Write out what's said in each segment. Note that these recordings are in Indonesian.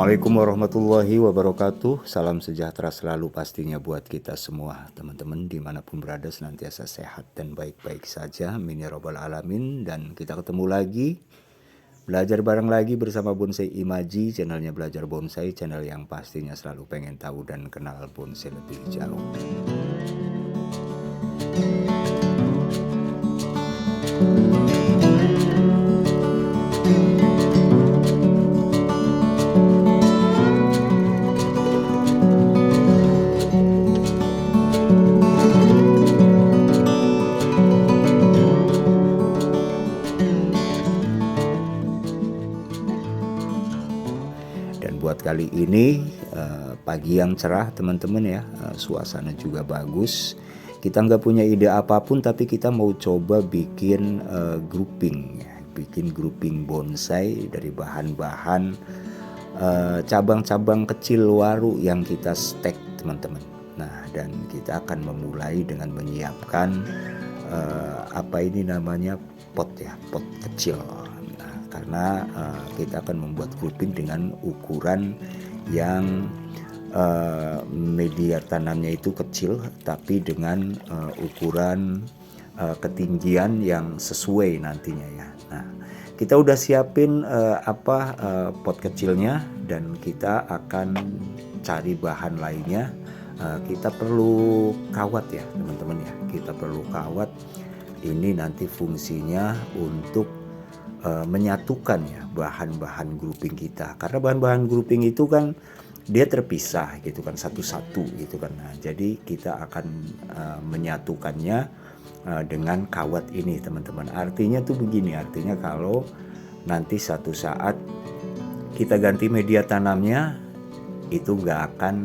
Assalamualaikum warahmatullahi wabarakatuh. Salam sejahtera selalu pastinya buat kita semua. Teman-teman dimanapun berada senantiasa sehat dan baik-baik saja. Amin ya rabbal alamin. Dan kita ketemu lagi, belajar bareng lagi bersama Bonsai Imaji. Channelnya Belajar Bonsai, channel yang pastinya selalu pengen tahu dan kenal bonsai lebih jauh. Dan buat kali ini pagi yang cerah teman-teman ya, suasana juga bagus. Kita nggak punya ide apapun tapi kita mau coba bikin grouping ya. Bikin grouping bonsai dari bahan-bahan cabang-cabang kecil waru yang kita stek teman-teman. Nah, dan kita akan memulai dengan menyiapkan apa ini namanya pot ya, pot kecil. Karena kita akan membuat grouping dengan ukuran yang media tanamnya itu kecil tapi dengan ukuran ketinggian yang sesuai nantinya ya. Nah, kita udah siapin pot kecilnya dan kita akan cari bahan lainnya. Kita perlu kawat ya teman-teman ya. Kita perlu kawat. Ini nanti fungsinya untuk menyatukan ya bahan-bahan grouping kita, karena bahan-bahan grouping itu kan dia terpisah gitu kan, satu-satu gitu kan. Nah, jadi kita akan menyatukannya dengan kawat ini teman-teman. Artinya tuh begini, artinya kalau nanti satu saat kita ganti media tanamnya itu nggak akan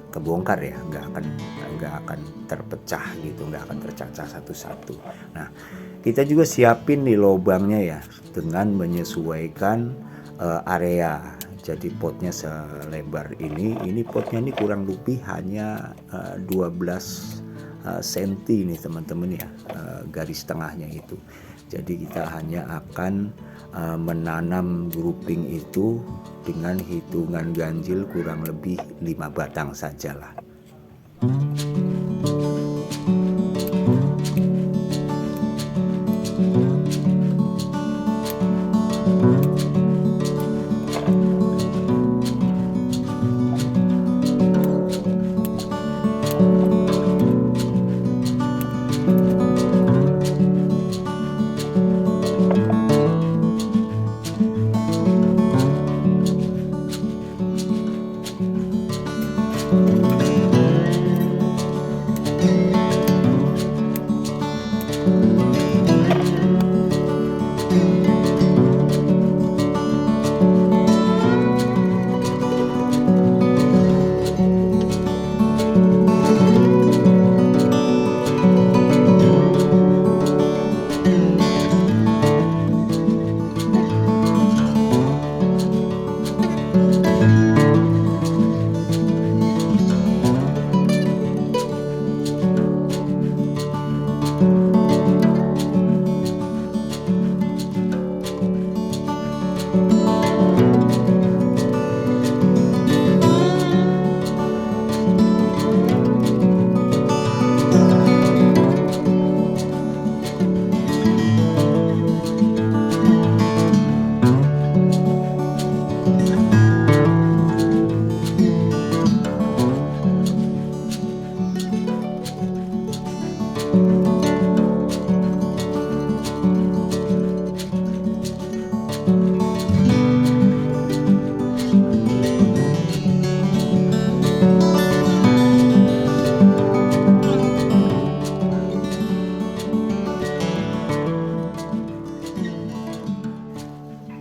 kebongkar ya, nggak akan terpecah gitu, nggak akan tercacah satu-satu. Nah, kita juga siapin nih lubangnya ya dengan menyesuaikan area. Jadi potnya selebar ini potnya ini kurang lebih hanya 12 cm nih teman-teman ya, garis tengahnya itu. Jadi kita hanya akan menanam grouping itu dengan hitungan ganjil kurang lebih 5 batang sajalah.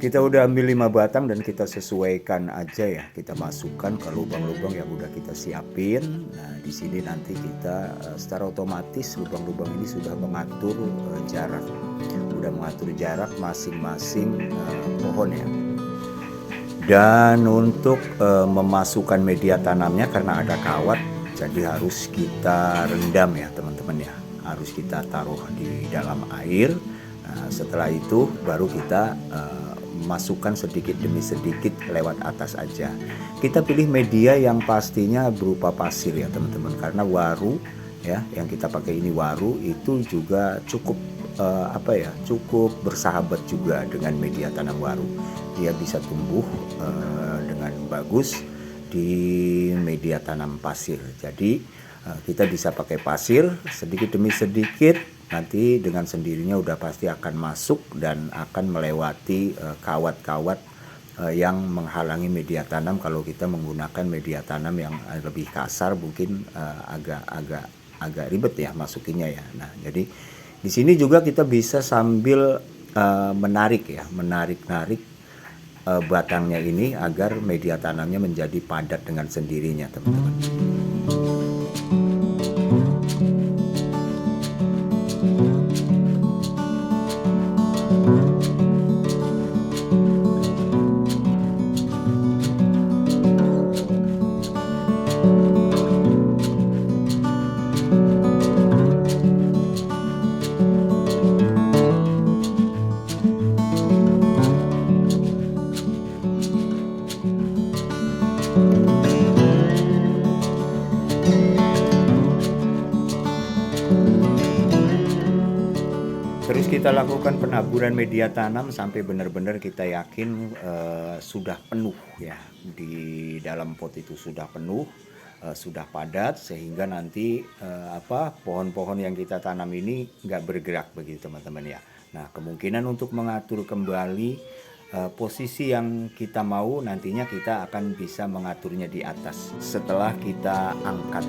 Kita udah ambil 5 batang dan kita sesuaikan aja ya, kita masukkan ke lubang-lubang yang udah kita siapin. Nah, di sini nanti kita secara otomatis lubang-lubang ini sudah mengatur jarak, udah mengatur jarak masing-masing pohon ya. Dan untuk memasukkan media tanamnya karena ada kawat, jadi harus kita rendam ya teman-teman ya, harus kita taruh di dalam air. Nah, setelah itu baru kita masukkan sedikit demi sedikit lewat atas aja. Kita pilih media yang pastinya berupa pasir ya teman-teman, karena waru ya yang kita pakai ini waru itu juga cukup cukup bersahabat juga dengan media tanam waru. Dia bisa tumbuh dengan bagus di media tanam pasir. Jadi kita bisa pakai pasir sedikit demi sedikit, nanti dengan sendirinya udah pasti akan masuk dan akan melewati kawat-kawat yang menghalangi media tanam. Kalau kita menggunakan media tanam yang lebih kasar mungkin agak ribet ya masukinnya ya. Nah, jadi di sini juga kita bisa sambil menarik batangnya ini agar media tanamnya menjadi padat dengan sendirinya, teman-teman. Terus kita lakukan penaburan media tanam sampai benar-benar kita yakin sudah penuh ya, di dalam pot itu sudah penuh, sudah padat, sehingga nanti pohon-pohon yang kita tanam ini nggak bergerak begitu teman-teman ya. Nah, kemungkinan untuk mengatur kembali posisi yang kita mau, nantinya kita akan bisa mengaturnya di atas setelah kita angkat.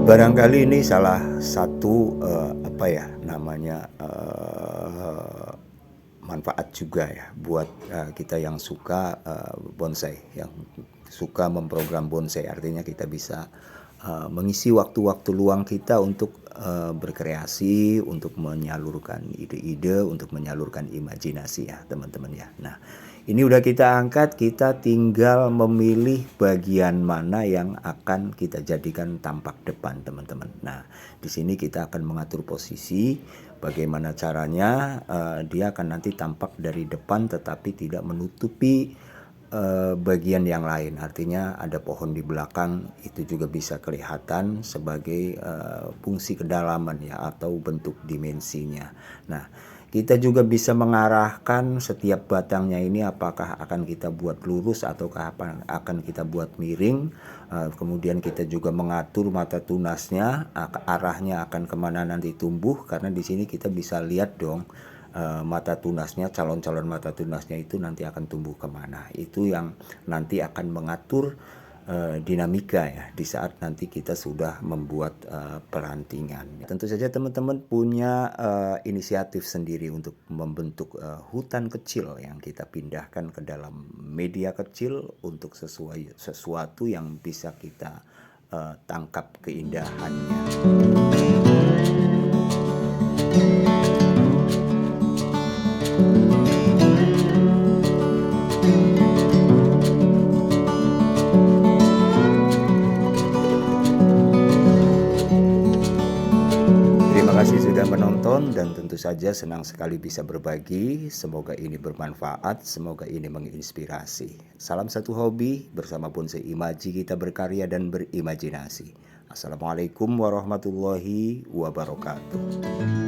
Barangkali ini salah satu manfaat juga ya buat kita yang suka bonsai, yang suka memprogram bonsai. Artinya kita bisa mengisi waktu-waktu luang kita untuk berkreasi, untuk menyalurkan ide-ide, untuk menyalurkan imajinasi ya teman-teman ya. Nah, ini udah kita angkat, kita tinggal memilih bagian mana yang akan kita jadikan tampak depan teman-teman. Nah, di sini kita akan mengatur posisi, bagaimana caranya dia akan nanti tampak dari depan tetapi tidak menutupi bagian yang lain. Artinya ada pohon di belakang, itu juga bisa kelihatan sebagai fungsi kedalaman ya, atau bentuk dimensinya. Nah, kita juga bisa mengarahkan setiap batangnya ini apakah akan kita buat lurus ataukah akan kita buat miring. Kemudian kita juga mengatur mata tunasnya, arahnya akan kemana nanti tumbuh, karena di sini kita bisa lihat dong mata tunasnya, calon-calon mata tunasnya itu nanti akan tumbuh kemana. Itu yang nanti akan mengatur dinamika ya di saat nanti kita sudah membuat perantingan. Tentu saja teman-teman punya inisiatif sendiri untuk membentuk hutan kecil yang kita pindahkan ke dalam media kecil untuk sesuatu yang bisa kita tangkap keindahannya. Terima kasih sudah menonton dan tentu saja senang sekali bisa berbagi. Semoga ini bermanfaat, semoga ini menginspirasi. Salam satu hobi, bersama Bonsai Imaji kita berkarya dan berimajinasi. Assalamualaikum warahmatullahi wabarakatuh.